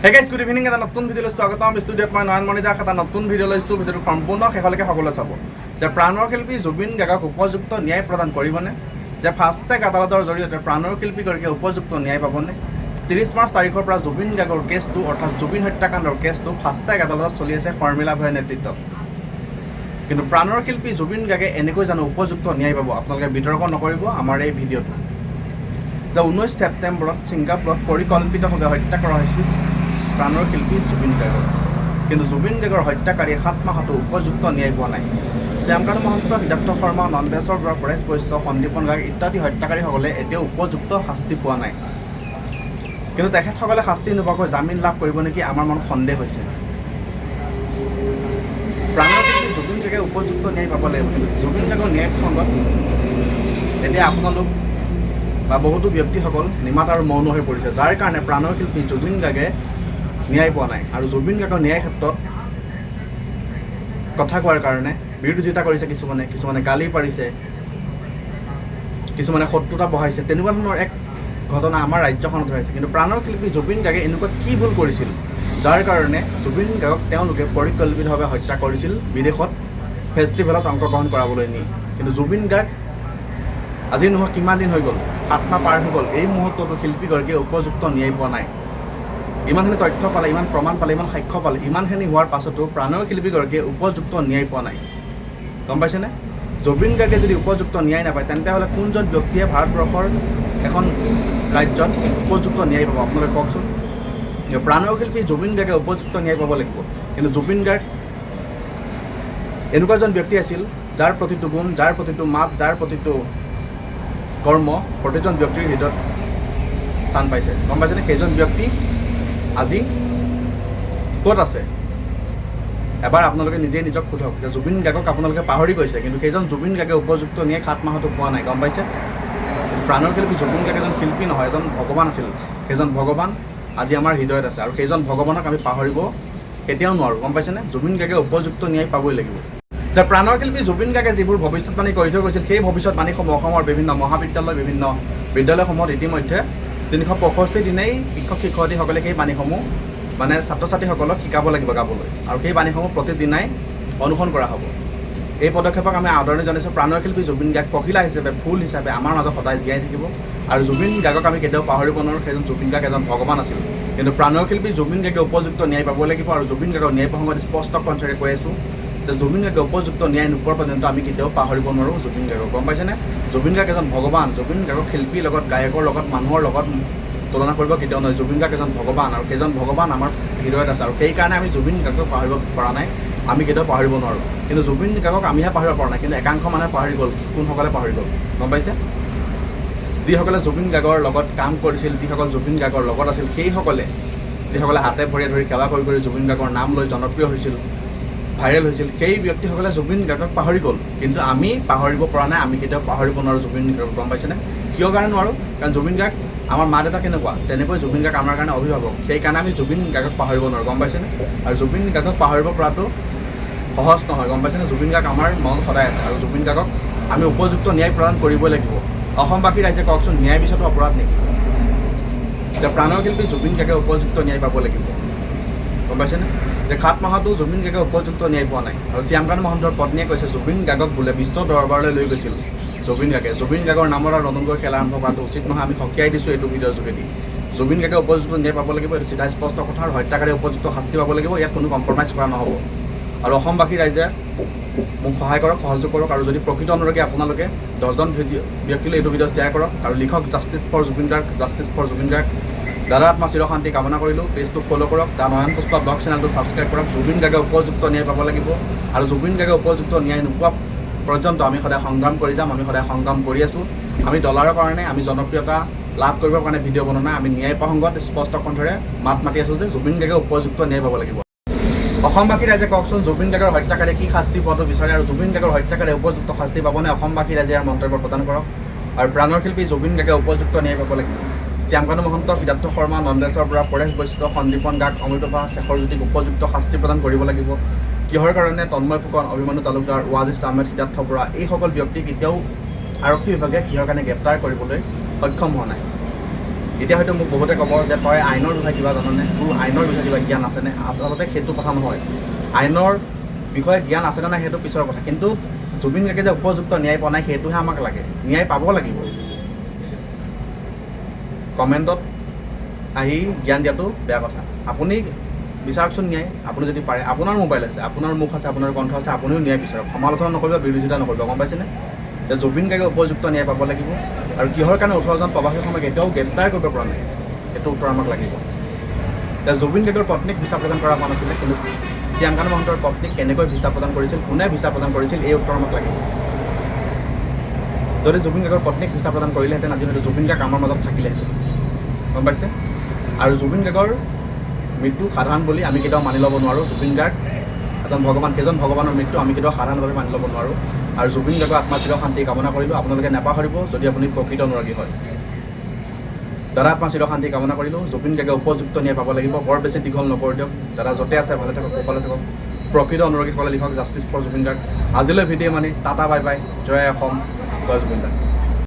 Hey guys, good evening. এটা নতুন video' লৈ স্বাগতম ষ্টুডিঅ'ত মই নয়নমণি দাস এটা নতুন ভিডিঅ' লৈছোঁ। ভিডিঅ'টো সম্পূৰ্ণ শেষলৈকে সকলোৱে চাব যে প্ৰাণৰ শিল্পী জুবিন গাৰ্গক উপযুক্ত ন্যায় প্ৰদান কৰিবনে, যে ফাষ্টেগ আদালতৰ জৰিয়তে প্ৰাণৰ শিল্পীগৰাকীয়ে উপযুক্ত ন্যায় পাবনে। 30 মাৰ্চ তাৰিখৰ পৰা জুবিন গাৰ্গৰ কেছটো অৰ্থাৎ জুবিন হত্যাকাণ্ডৰ কেছটো ফাষ্টেগ আদালতত চলি আছে শৰ্মিলা ভূঞাৰ নেতৃত্বত। কিন্তু প্ৰাণৰ শিল্পী জুবিন গাৰ্গে এনেকৈ জানো উপযুক্ত ন্যায় পাব, আপোনালোকে বিতৰ্ক নকৰিব আমাৰ এই ভিডিঅ'টো। যে 19 ছেপ্টেম্বৰত ছিংগাপুৰত পৰিকল্পিতভাৱে হত্যা কৰা হৈছিল প্ৰাণৰ শিল্পী জুবিন গাৰ্গক। কিন্তু জুবিন গাৰ্গৰ হত্যাকাৰীয়ে 7 মাহতো উপযুক্ত ন্যায় পোৱা নাই। শ্যামকান্ত মহন্ত, সিদ্ধাৰ্থ শৰ্মা, নন্দেশ্বৰ বৰা, পৰেশ বৈশ্য, সন্দীপন গাৰ্গ ইত্যাদি হত্যাকাৰীসকলে এতিয়াও উপযুক্ত শাস্তি পোৱা নাই। কিন্তু তেখেতসকলে শাস্তি নোপোৱাকৈ জামিন লাভ কৰিব নেকি, আমাৰ মনত সন্দেহ হৈছে। প্ৰাণৰ শিল্পী জুবিন গাৰ্গে উপযুক্ত ন্যায় পাব লাগিব। কিন্তু জুবিন গাৰ্গৰ ন্যায় প্ৰসংগত এতিয়া আপোনালোক বা বহুতো ব্যক্তিসকল নিমাত আৰু মৌন হৈ পৰিছে, যাৰ কাৰণে প্ৰাণৰ শিল্পী জুবিন গাৰ্গে ন্যায় পোৱা নাই। আৰু জুবিন গাৰ্গৰ ন্যায় ক্ষেত্ৰত কথা কোৱাৰ কাৰণে বিৰোধিতা কৰিছে কিছুমানে গালি পাৰিছে, কিছুমানে শত্ৰুতা বঢ়াইছে। তেনেকুৱা ধৰণৰ এক ঘটনা আমাৰ ৰাজ্যখনত হৈছে। কিন্তু প্ৰাণৰ শিল্পী জুবিন গাৰ্গে এনেকুৱা কি ভুল কৰিছিল যাৰ কাৰণে জুবিন গাৰ্গক তেওঁলোকে পৰিকল্পিতভাৱে হত্যা কৰিছিল বিদেশত ফেষ্টিভেলত অংশগ্ৰহণ কৰাবলৈ নি। কিন্তু জুবিন গাৰ্গ আজি নহয় কিমান দিন হৈ গ'ল, 7 মাহ পাৰ হৈ গ'ল, এই মুহূৰ্ততো শিল্পীগৰাকীয়ে উপযুক্ত ন্যায় পোৱা নাই। ইমানখিনি তথ্য পালে, ইমান প্ৰমাণ পালে, ইমান সাক্ষ্য পালে, ইমানখিনি হোৱাৰ পাছতো প্ৰাণৰ শিল্পীগৰাকীয়ে উপযুক্ত ন্যায় পোৱা নাই। গম পাইছেনে? জুবিন গাৰ্গে যদি উপযুক্ত ন্যায় নাপায় তেন্তে হ'লে কোনজন ব্যক্তিয়ে ভাৰতবৰ্ষৰ এখন ৰাজ্যত উপযুক্ত ন্যায় পাব আপোনালোকে কওকচোন। প্ৰাণৰ শিল্পী জুবিন গাৰ্গে উপযুক্ত ন্যায় পাব লাগিব। কিন্তু জুবিন গাৰ্গ এনেকুৱা এজন ব্যক্তি আছিল যাৰ প্ৰতিটো গুণ, যাৰ প্ৰতিটো মাত, যাৰ প্ৰতিটো কৰ্ম প্ৰতিজন ব্যক্তিৰ হৃদয়ত স্থান পাইছে। গম পাইছেনে? সেইজন ব্যক্তি আজি ক'ত আছে? এবাৰ আপোনালোকে নিজেই নিজক সোধক যে জুবিন গাৰ্গক আপোনালোকে পাহৰি গৈছে, কিন্তু সেইজন জুবিন গাৰ্গে উপযুক্ত ন্যায় 7 মাহতো পোৱা নাই। গম পাইছে? প্ৰাণৰ শিল্পী জুবিন গাৰ্গ এজন শিল্পী নহয়, এজন ভগৱান আছিল। সেইজন ভগৱান আজি আমাৰ হৃদয়ত আছে, আৰু সেইজন ভগৱানক আমি পাহৰিব কেতিয়াও নোৱাৰোঁ। গম পাইছেনে? জুবিন গাৰ্গে উপযুক্ত ন্যায় পাবই লাগিব। যে প্ৰাণৰ শিল্পী জুবিন গাৰ্গে যিবোৰ ভৱিষ্যতবাণী কৰি থৈ গৈছিল, সেই ভৱিষ্যতবাণীসমূহ অসমৰ বিভিন্ন মহাবিদ্যালয়, বিভিন্ন বিদ্যালয়সমূহত ইতিমধ্যে 365 দিনেই শিক্ষক শিক্ষয়িত্ৰীসকলে সেই বাণীসমূহ মানে ছাত্ৰ ছাত্ৰীসকলক শিকাব লাগিব গাবলৈ, আৰু সেই বাণীসমূহ প্ৰতিদিনাই অনুসৰণ কৰা হ'ব। এই পদক্ষেপক আমি আদৰণি জনাইছোঁ। প্ৰাণৰ শিল্পী জুবিন গাৰ্গ পখিলা হিচাপে, ফুল হিচাপে আমাৰ মাজত সদায় জীয়াই থাকিব, আৰু জুবিন গাৰ্গক আমি কেতিয়াও পাহৰিব নোৱাৰোঁ। সেইজন জুবিন গাৰ্গ এজন ভগৱান আছিল। কিন্তু প্ৰাণৰ শিল্পী জুবিন গাৰ্গে উপযুক্ত ন্যায় পাব লাগিব। আৰু জুবিন গাৰ্গৰ ন্যায় প্ৰসংগত স্পষ্ট কণ্ঠৰে কৈ আছোঁ যে জুবিন গাৰ্গে উপযুক্ত ন্যায় নোপোৱাৰ পৰ্যন্ত আমি কেতিয়াও পাহৰিব নোৱাৰোঁ জুবিন গাৰ্গক। গম পাইছেনে? জুবিন গাৰ্গ এজন ভগৱান। জুবিন গাৰ্গক শিল্পীৰ লগত, গায়কৰ লগত, মানুহৰ লগত তুলনা কৰিব কেতিয়াও নহয়। জুবিন গাৰ্গ এজন ভগৱান, আৰু সেইজন ভগৱান আমাৰ হৃদয়ত আছে, আৰু সেইকাৰণে আমি জুবিন গাৰ্গক পাহৰিব পৰা নাই, আমি কেতিয়াও পাহৰিব নোৱাৰোঁ। কিন্তু জুবিন গাৰ্গক আমিহে পাহৰিব পৰা নাই, কিন্তু একাংশ মানুহে পাহৰি গ'ল। কোনসকলে পাহৰি গ'ল গম পাইছে? যিসকলে জুবিন গাৰ্গৰ লগত কাম কৰিছিল, যিসকল জুবিন গাৰ্গৰ লগত আছিল, সেইসকলে যিসকলে হাতে ভৰিয়ে ধৰি সেৱা কৰি জুবিন গাৰ্গৰ নাম লৈ জনপ্ৰিয় হৈছিল, ভাইৰেল হৈছিল, সেই ব্যক্তিসকলে জুবিন গাৰ্গক পাহৰি গ'ল। কিন্তু আমি পাহৰিব পৰা নাই, আমি কেতিয়াও পাহৰিব নোৱাৰোঁ জুবিন গাৰ্গক। গম পাইছেনে? কিয় কাৰণে নোৱাৰোঁ? কাৰণ জুবিন গাৰ্গ আমাৰ মা দেউতা কেনেকুৱা, তেনেকৈ জুবিন গাৰ্গ আমাৰ কাৰণে অভিভাৱক। সেইকাৰণে আমি জুবিন গাৰ্গক পাহৰিব নোৱাৰোঁ। গম পাইছেনে? আৰু জুবিন গাৰ্গক পাহৰিব পৰাটো সহজ নহয়। গম পাইছেনে? জুবিন গাৰ্গ আমাৰ মন সদায় আছে, আৰু জুবিন গাৰ্গক আমি উপযুক্ত ন্যায় প্ৰদান কৰিবই লাগিব। অসমবাসী ৰাইজে কওকচোন, ন্যায় বিচৰাটো অপৰাধ নেকি? যে প্ৰাণৰ শিল্পী জুবিন গাৰ্গে উপযুক্ত ন্যায় পাব লাগিব। গম পাইছেনে? যে 7 মাহতো জুবিন গাৰ্গে উপযুক্ত ন্যায় পোৱা নাই। আৰু শ্যামকান্ত মহন্তৰ পত্নীয়ে কৈছে জুবিন গাৰ্গক বোলে বিশ্ব দৰবাৰলৈ লৈ গৈছিল জুবিন গাৰ্গৰ নামত আৰু নতুনকৈ খেলা আৰম্ভ কৰাটো উচিত নহয়। আমি সকীয়াই দিছোঁ এইটো ভিডিঅ'ৰ যোগেদি। জুবিন গাৰ্গে উপযুক্ত ন্যায় পাব লাগিব, এইটো চিধা স্পষ্ট কথা। আৰু হত্যাকাৰীয়ে উপযুক্ত শাস্তি পাব লাগিব, ইয়াত কোনো কম্প্ৰমাইজ কৰা নহ'ব। আৰু অসমবাসী ৰাইজে মোক সহায় কৰক, সহযোগ কৰক, আৰু যদি প্ৰকৃত অনুৰাগী আপোনালোকে 10জন ব্যক্তিলৈ এইটো ভিডিঅ' শ্বেয়াৰ কৰক, আৰু লিখক justice for Zubeen Garg, justice for Zubeen Garg. দাদা আত্মা চিৰশান্তি কামনা কৰিলোঁ। পেজটো ফ'ল' কৰক, দা নয়ন পুষ্পা ব্লগ চেনেলটো ছাবস্ক্ৰাইব কৰক। জুবিন গাৰ্গে উপযুক্ত ন্যায় পাব লাগিব, আৰু জুবিন গাৰ্গে উপযুক্ত ন্যায় নোপোৱা পৰ্যন্ত আমি সদায় সংগ্ৰাম কৰি যাম। আমি সদায় সংগ্ৰাম কৰি আছোঁ। আমি ডলাৰৰ কাৰণে, আমি জনপ্ৰিয়তা লাভ কৰিবৰ কাৰণে ভিডিঅ' বনোৱা নাই। আমি ন্যায় প্ৰসংগত স্পষ্ট কণ্ঠৰে মাত মাতি আছোঁ যে জুবিন গাৰ্গে উপযুক্ত ন্যায় পাব লাগিব। অসমবাসী ৰাইজে কওকচোন, জুবিন গাৰ্গৰ হত্যাকাৰীয়ে কি শাস্তি পোৱাটো বিচাৰে, আৰু জুবিন গাৰ্গৰ হত্যাকাৰীয়ে উপযুক্ত শাস্তি পাবনে? অসমবাসী ৰাইজে ইয়াৰ মন্তব্য প্ৰদান কৰক। আৰু প্ৰাণৰ শিল্পী জুবিন গাৰ্গে উপযুক্ত ন্যায় পাব লাগিব। শ্যামকান্ত মহন্ত, সিদ্ধাৰ্থ শৰ্মা, নন্দেশ্বৰ বৰা, পৰেশ বৈশ্য, সন্দীপন গাৰ্গ, অমৃতভা, শেখৰজ্যোতিক উপযুক্ত শাস্তি প্ৰদান কৰিব লাগিব। কিহৰ কাৰণে? তন্ময় ফুকন, অভিমন্যু তালুকদাৰ, ৱাজিছ আহমেদ, সিদ্ধাৰ্থ বৰা, এইসকল ব্যক্তি কেতিয়াও আৰক্ষী বিভাগে কিহৰ কাৰণে গ্ৰেপ্তাৰ কৰিবলৈ সক্ষম হোৱা নাই। এতিয়া হয়তো মোক বহুতে ক'ব যে তই আইনৰ বিষয়ে কিবা জাননে, তোৰ আইনৰ বিষয়ে কিবা জ্ঞান আছেনে? আচলতে সেইটো কথা নহয়। আইনৰ বিষয়ে জ্ঞান আছেনে নাই সেইটো পিছৰ কথা, কিন্তু জুবিন গাৰ্গে যে উপযুক্ত ন্যায় পোৱা নাই সেইটোহে আমাক লাগে। ন্যায় পাব লাগিব। কমেণ্টত আহি জ্ঞান দিয়াটো বেয়া কথা। আপুনি বিচাৰকচোন ন্যায়, আপুনি যদি পাৰে। আপোনাৰ মোবাইল আছে, আপোনাৰ মুখ আছে, আপোনাৰ কণ্ঠ আছে, আপুনিও ন্যায় বিচাৰক। সমালোচনা নকৰিব, বিৰোধিতা নকৰিব, গম পাইছেনে? যে জুবিন গাৰ্গে উপযুক্ত ন্যায় পাব লাগিব। আৰু কিহৰ কাৰণে 18জন প্ৰৱাসী অসমক এতিয়াও গ্ৰেপ্তাৰ কৰিব পৰা নাই, সেইটো উত্তৰ আমাক লাগিব। এতিয়া জুবিন গাৰ্গৰ পত্নীক ভিছা প্ৰদান কৰা হোৱা নাছিলে, কিন্তু চিয়াংকানু মহন্তৰ পত্নীক কেনেকৈ ভিছা প্ৰদান কৰিছিল, কোনে ভিছা প্ৰদান কৰিছিল, এই উত্তৰ আমাক লাগিব। যদি জুবিন গাৰ্গৰ পত্নীক ভিছা প্ৰদান কৰিলেহেঁতেন আজি হয়তো জুবিন গাৰ্গ আমাৰ মাজত থাকিলেহেঁতেন, গম পাইছে? আৰু জুবিন গাৰ্গৰ মৃত্যু সাধাৰণ বুলি আমি কেতিয়াও মানি ল'ব নোৱাৰোঁ। জুবিন গাৰ্গ এজন ভগৱান, সেইজন ভগৱানৰ মৃত্যু আমি কেতিয়াও সাধাৰণভাৱে মানি ল'ব নোৱাৰোঁ। আৰু জুবিন গাৰ্গৰ আত্মাৰ চিৰ শান্তি কামনা কৰিলোঁ। আপোনালোকে নাপাহৰিব যদি আপুনি প্ৰকৃত অনুৰাগী হয়। দাদা আত্মাৰ চিৰ শান্তি কামনা কৰিলোঁ। জুবিন গাৰ্গে উপযুক্ত ন্যায় পাব লাগিব। বৰ বেছি দীঘল নকৰি দিয়ক। দাদা য'তে আছে ভালে থাকক, কুশলে থাকক। প্ৰকৃত অনুৰাগীসকলে লিখক জাষ্টিছ ফৰ জুবিন গাৰ্গ। আজিলৈ ভিডিঅ' মানে টাটা বাই বাই, জয় অসম, জয় জুবিন গাৰ্গ।